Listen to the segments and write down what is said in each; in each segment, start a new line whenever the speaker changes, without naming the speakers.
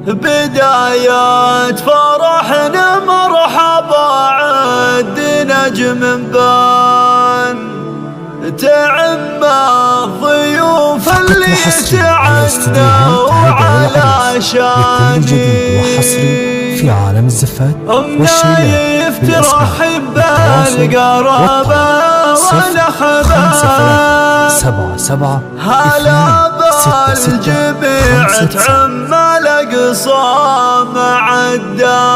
بداية فرحنا مرحبا عد نجم بان تعم الضيوف اللي تعنوا على شاني
في عالم الزفات
والشيلات ترحب بالقرابة والأحباب
77
هلا بالجميع تعم الأقصى معداني.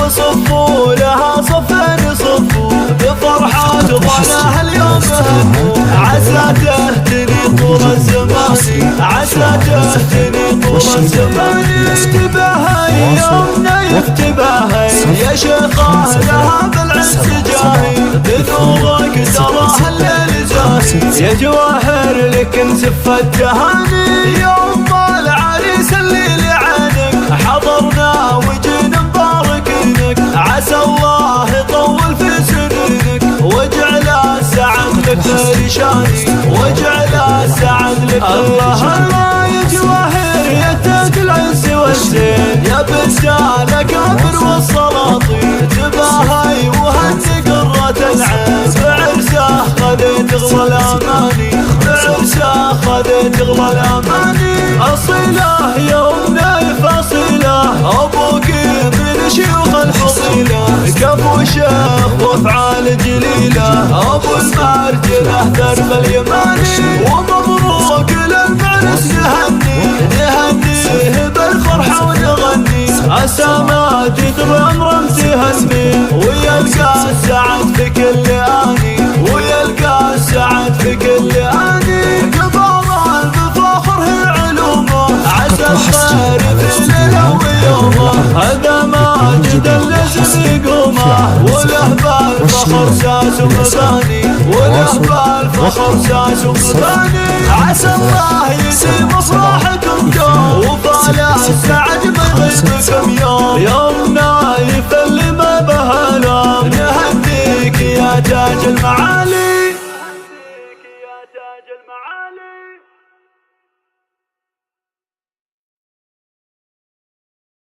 وصفوا لها صفين صفوا بفرحة ضناها اليوم عسى تهتني طول الزمان عسى تهتني طول الزمان يكتبها يومنا يكتبها يا شيخة لها بالعز جاهي بنورك تراها الليل زاهي يا جواهر لك نسف التهاني يوم العريس اللي لعينك حضرنا وجينا عسى الله يطول في سنينك واجعل السعد لك رشاني واجعل السعد لك الله الله يا جواهر يا تاج العز والزين يا بستان كافر والسلاطين تباهي وهني قرة العين بعرسه خذيت اغلى الاماني بعرسه خذيت اغلى الاماني اصيله يومنا فاصله ابوك من شيوخ الفضيله كفو شيخ وافعال جليله ابو المرجله درب اليماني ومبروك للمعرس نهنيه بالفرحه ونغني السماء تترمرم تهني ويلقى السعد في كل اني ويلقى السعد في كل اني كبار بفخر علومه عسى الخير في ليله ويومه هذا ماجد اللزم يقومه وله بالفخر ساس ومباني وله بالفخر ساس ومباني عسى الله يديم افراحكم دوم وفاله السعد ما يغيبكم يوم نايف اللي ما بهلام نهديك يا تاج المعالي.